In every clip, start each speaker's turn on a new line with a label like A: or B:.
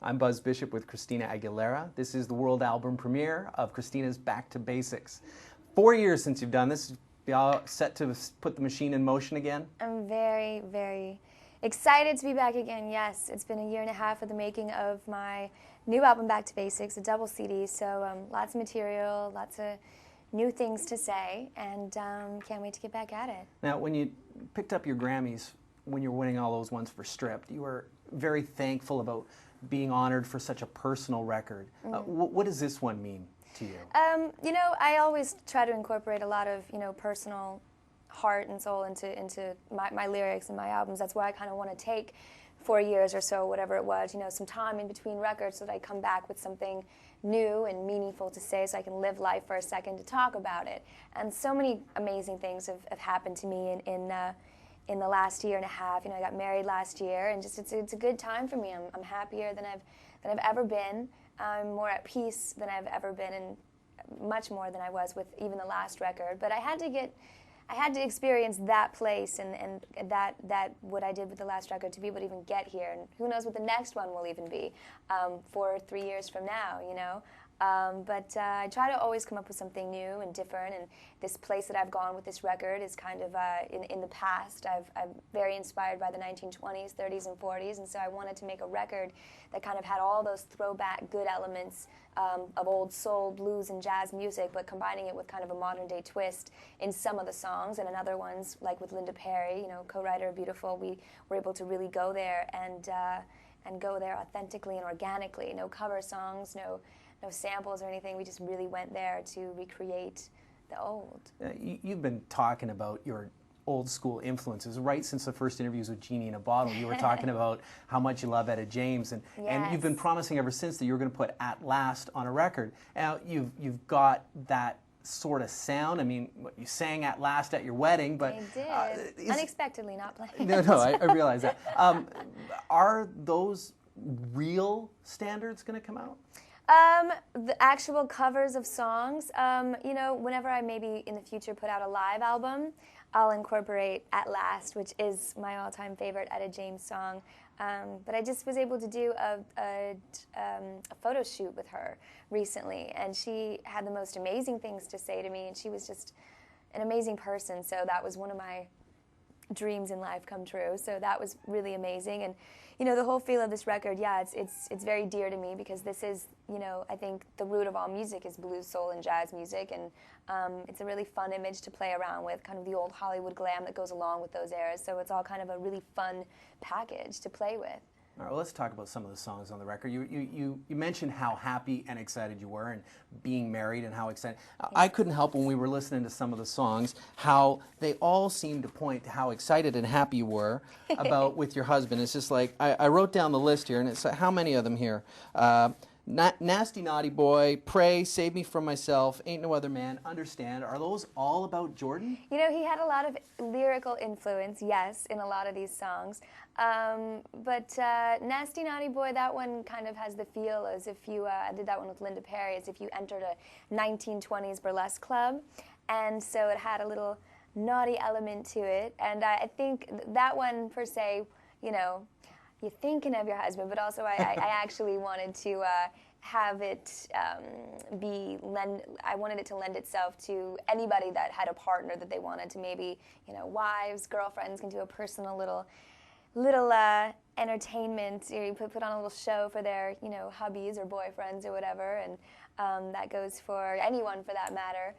A: I'm Buzz Bishop with Christina Aguilera. This is the world album premiere of Christina's Back to Basics. 4 years since you've done this. You all set to put the machine in motion again?
B: I'm very, very excited to be back again, yes. It's been a year and a half of the making of my new album, Back to Basics, a double CD, so lots of material, lots of new things to say, and can't wait to get back at it.
A: Now, when you picked up your Grammys, when you were winning all those ones for Stripped, you were very thankful about being honored for such a personal record. What does this one mean to you?
B: You know, I always try to incorporate a lot of, personal heart and soul into my lyrics and my albums. That's why I kind of want to take 4 years or so, whatever it was, some time in between records so that I come back with something new and meaningful to say so I can live life for a second to talk about it. And so many amazing things have happened to me in the last year and a half. I got married last year, and just it's a good time for me. I'm happier than I've ever been. I'm more at peace than I've ever been, and much more than I was with even the last record. But I had to experience that place and that what I did with the last record to be able to even get here. And who knows what the next one will even be 4 or 3 years from now, But I try to always come up with something new and different, and this place that I've gone with this record is kind of in the past. I'm very inspired by the 1920s, 30s, and 40s, and so I wanted to make a record that kind of had all those throwback good elements of old soul, blues, and jazz music, but combining it with kind of a modern-day twist in some of the songs, and in other ones, like with Linda Perry, co-writer of Beautiful, we were able to really go there and go there authentically and organically. No cover songs, no samples or anything. We just really went there to recreate the old.
A: You've been talking about your old school influences right since the first interviews with Genie in a Bottle. You were talking about how much you love Etta James, and you've been promising ever since that you were going to put At Last on a record. Now you've got that sort of sound. I mean, you sang At Last at your wedding, but
B: I did. Unexpectedly, not planned.
A: No, I realize that. Are those real standards going to come out?
B: The actual covers of songs, whenever I maybe in the future put out a live album, I'll incorporate At Last, which is my all-time favorite Etta James song. But I just was able to do a photo shoot with her recently, and she had the most amazing things to say to me, and she was just an amazing person, so that was one of my dreams in life come true. So that was really amazing. And the whole feel of this record, it's very dear to me, because this is, I think the root of all music is blues, soul, and jazz music, and it's a really fun image to play around with, kind of the old Hollywood glam that goes along with those eras. So it's all kind of a really fun package to play with.
A: All right, well, let's talk about some of the songs on the record. You mentioned how happy and excited you were, and being married, and how excited. I couldn't help when we were listening to some of the songs how they all seemed to point to how excited and happy you were about with your husband. It's just like, I wrote down the list here, and it's how many of them here? Nasty Naughty Boy, Pray, Save Me From Myself, Ain't No Other Man, Understand. Are those all about Jordan?
B: He had a lot of lyrical influence, yes, in a lot of these songs. But Nasty Naughty Boy, that one kind of has the feel as if you, I did that one with Linda Perry, as if you entered a 1920s burlesque club. And so it had a little naughty element to it. And I think that one, per se, you're thinking of your husband, but also I actually wanted to have it I wanted it to lend itself to anybody that had a partner that they wanted to, maybe, wives, girlfriends, can do a personal little entertainment. You put on a little show for their, hubbies or boyfriends or whatever, and that goes for anyone for that matter.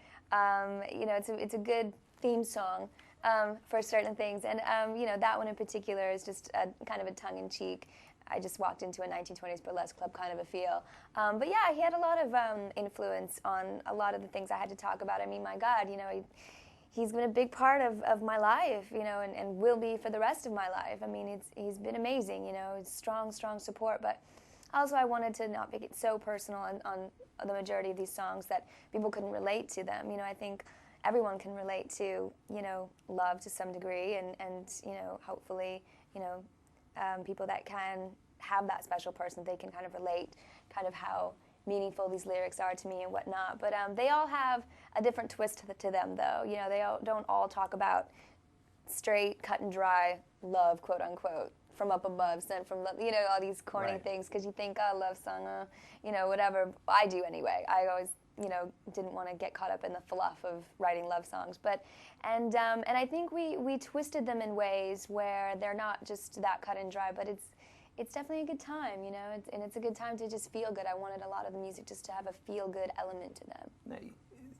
B: It's a good theme song. For certain things, and that one in particular is just kind of a tongue-in-cheek. I just walked into a 1920s burlesque club kind of a feel. But yeah, he had a lot of influence on a lot of the things I had to talk about. I mean, my God, he's been a big part of my life, and will be for the rest of my life. I mean, he's been amazing, it's strong support. But also, I wanted to not make it so personal on the majority of these songs that people couldn't relate to them. I think everyone can relate to, love to some degree, and hopefully, people that can have that special person, they can kind of relate kind of how meaningful these lyrics are to me and whatnot. But they all have a different twist to them, though. They don't all talk about straight, cut and dry love, quote unquote. from up above, sent from love, all these corny
A: Right.
B: things, because you think, oh, love song, whatever. I do anyway. I always, didn't want to get caught up in the fluff of writing love songs. And I think we twisted them in ways where they're not just that cut and dry, but it's definitely a good time, and it's a good time to just feel good. I wanted a lot of the music just to have a feel-good element to them.
A: Now,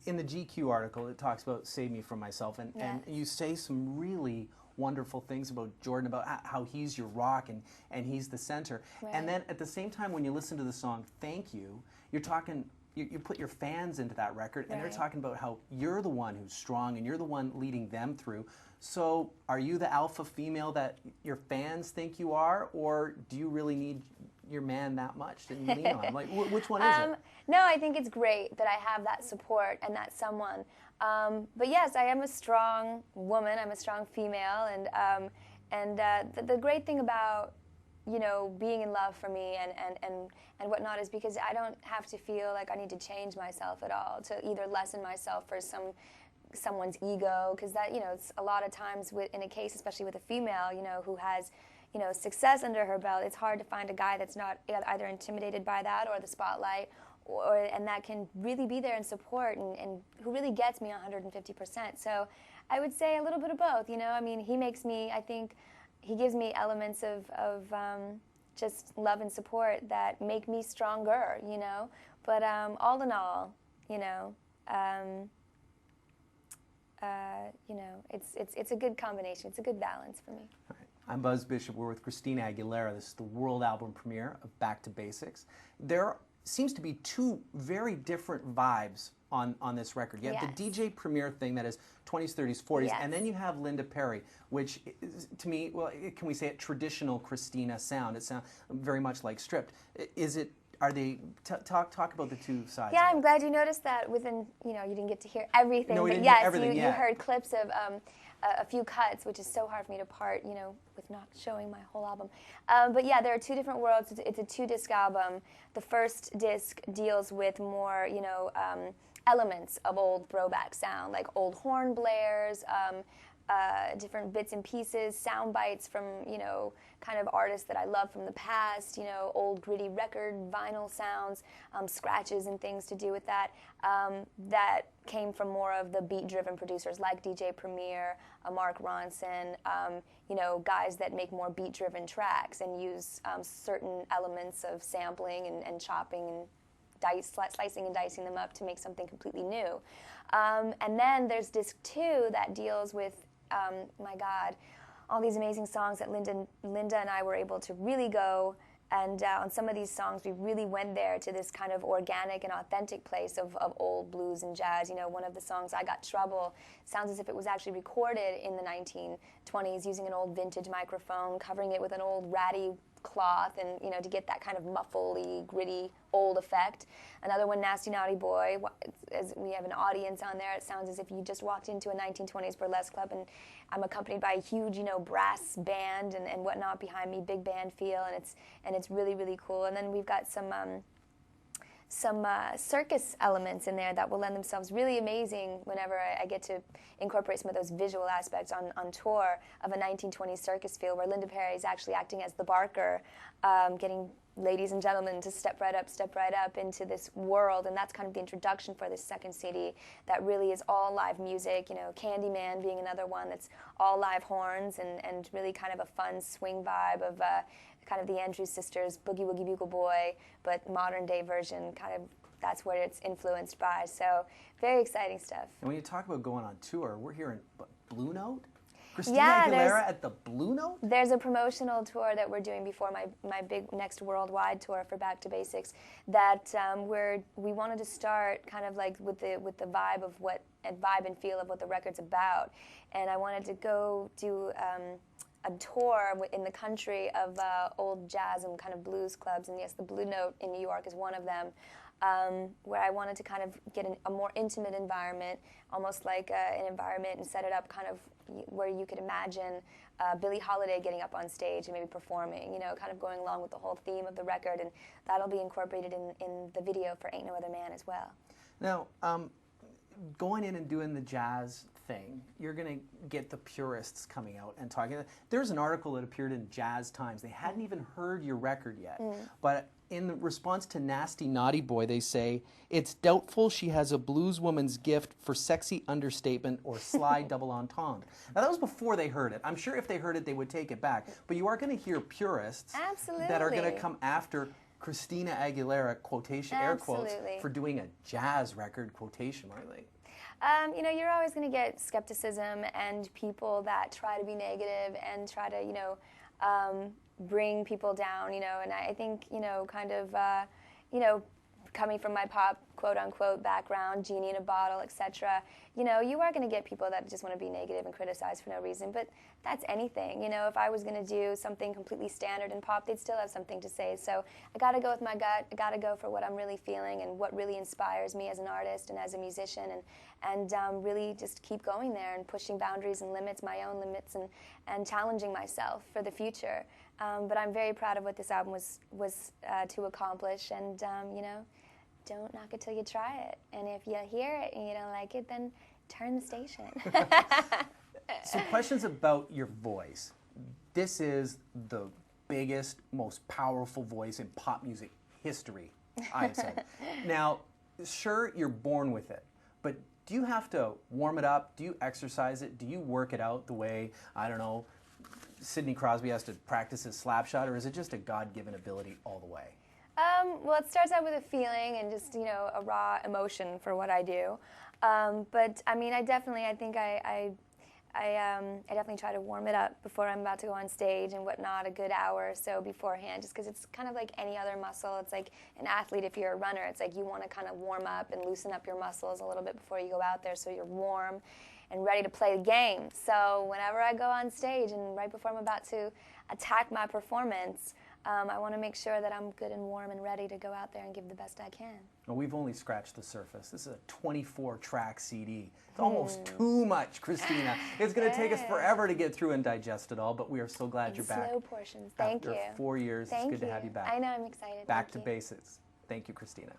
A: in the GQ article, it talks about Save Me From Myself, and you say some really wonderful things about Jordan, about how he's your rock and he's the center.
B: Right.
A: And then at the same time, when you listen to the song Thank You, you're talking, you put your fans into that record, and they're talking about how you're the one who's strong and you're the one leading them through. So are you the alpha female that your fans think you are, or do you really need your man that much to lean on? Like, which one is it?
B: No, I think it's great that I have that support and that someone. But yes, I am a strong woman. I'm a strong female, and the great thing about being in love for me and whatnot is because I don't have to feel like I need to change myself at all to either lessen myself for someone's ego, because that it's a lot of times in a case, especially with a female who has success under her belt, it's hard to find a guy that's not either intimidated by that or the spotlight, and that can really be there and support and who really gets me 150%. So I would say a little bit of both. I mean, he makes me, I think, he gives me elements of just love and support that make me stronger. But all in all, it's a good combination. It's a good balance for me.
A: All right. I'm Buzz Bishop. We're with Christina Aguilera. This is the world album premiere of Back to Basics. There seems to be two very different vibes on this record. You have the DJ premiere thing that is 20s, 30s, 40s, and then you have Linda Perry, which is, to me, well, can we say it, traditional Christina sound. It sounds very much like Stripped. Is it? Are they talk about the two sides?
B: Yeah, I'm glad you noticed that. You didn't get to hear everything,
A: no, we
B: but
A: didn't
B: yes,
A: hear everything
B: you heard clips of a few cuts, which is so hard for me to part, with not showing my whole album. But yeah, there are two different worlds. It's a 2-disc album. The first disc deals with more, elements of old throwback sound, like old horn blares, different bits and pieces, sound bites from, kind of artists that I love from the past, old gritty record, vinyl sounds, scratches and things to do with that. That came from more of the beat-driven producers like DJ Premier, Mark Ronson, guys that make more beat-driven tracks and use certain elements of sampling and chopping and slicing and dicing them up to make something completely new. And then there's disc 2 that deals with, my God, all these amazing songs that Linda and I were able to really go, and on some of these songs we really went there to this kind of organic and authentic place of old blues and jazz. One of the songs, I Got Trouble, sounds as if it was actually recorded in the 1920s using an old vintage microphone, covering it with an old ratty cloth, and to get that kind of muffly, gritty, old effect. Another one, Nasty Naughty Boy, as we have an audience on there, it sounds as if you just walked into a 1920s burlesque club, and I'm accompanied by a huge, brass band and whatnot behind me, big band feel, and it's really, really cool. And then we've got some circus elements in there that will lend themselves really amazing whenever I get to incorporate some of those visual aspects on tour of a 1920s circus feel, where Linda Perry is actually acting as the barker, getting ladies and gentlemen to step right up into this world. And that's kind of the introduction for this second CD that really is all live music, Candyman being another one that's all live horns and really kind of a fun swing vibe of kind of the Andrews Sisters, Boogie Woogie Bugle Boy, but modern day version, kind of that's what it's influenced by. So very exciting stuff.
A: And when you talk about going on tour, we're hearing Blue Note? Christina Aguilera at the Blue Note?
B: There's a promotional tour that we're doing before my big next worldwide tour for Back to Basics that we wanted to start kind of like with the vibe and feel of what the record's about. And I wanted to go do a tour in the country of old jazz and kind of blues clubs, and yes, the Blue Note in New York is one of them, where I wanted to kind of get a more intimate environment, almost like an environment, and set it up kind of where you could imagine Billie Holiday getting up on stage and maybe performing, kind of going along with the whole theme of the record, and that'll be incorporated in the video for Ain't No Other Man as well.
A: Now, going in and doing the jazz thing, you're going to get the purists coming out and talking. There's an article that appeared in Jazz Times. They hadn't even heard your record yet, but in the response to Nasty Naughty Boy, they say, it's doubtful she has a blueswoman's gift for sexy understatement or sly double entendre. Now, that was before they heard it. I'm sure if they heard it, they would take it back. But you are going to hear purists that are going to come after Christina Aguilera, quotation, air quotes, for doing a jazz record, quotation, aren't they?
B: You know, you're always going to get skepticism and people that try to be negative and try to, you know, bring people down, you know, and I think, you know, kind of, you know, coming from my pop, quote-unquote, background, genie in a bottle, etc., you know, you are going to get people that just want to be negative and criticize for no reason, but that's anything. You know, if I was going to do something completely standard in pop, they'd still have something to say. So I got to go with my gut. I got to go for what I'm really feeling and what really inspires me as an artist and as a musician, and really just keep going there and pushing boundaries and limits, my own limits, and challenging myself for the future. But I'm very proud of what this album was to accomplish, and you know, don't knock it till you try it. And if you hear it and you don't like it, then turn the station.
A: So questions about your voice. This is the biggest, most powerful voice in pop music history, I'd say. Now, sure, you're born with it, but do you have to warm it up? Do you exercise it? Do you work it out the way, I don't know, Sidney Crosby has to practice his slap shot, or is it just a God-given ability all the way?
B: Well, it starts out with a feeling and just, you know, a raw emotion for what I do. But I mean, I think I definitely try to warm it up before I'm about to go on stage and whatnot, a good hour or so beforehand, just because it's kind of like any other muscle. It's like an athlete, if you're a runner, it's like you want to kind of warm up and loosen up your muscles a little bit before you go out there so you're warm and ready to play the game. So whenever I go on stage and right before I'm about to attack my performance, I want to make sure that I'm good and warm and ready to go out there and give the best I can.
A: Well, we've only scratched the surface. This is a 24-track CD. It's almost too much, Christina. It's going to take us forever to get through and digest it all, but we are so glad you're back.
B: Slow portions. Thank you.
A: After 4 years, it's good to have you back.
B: I know, I'm excited.
A: Back to basics. Thank you, Christina.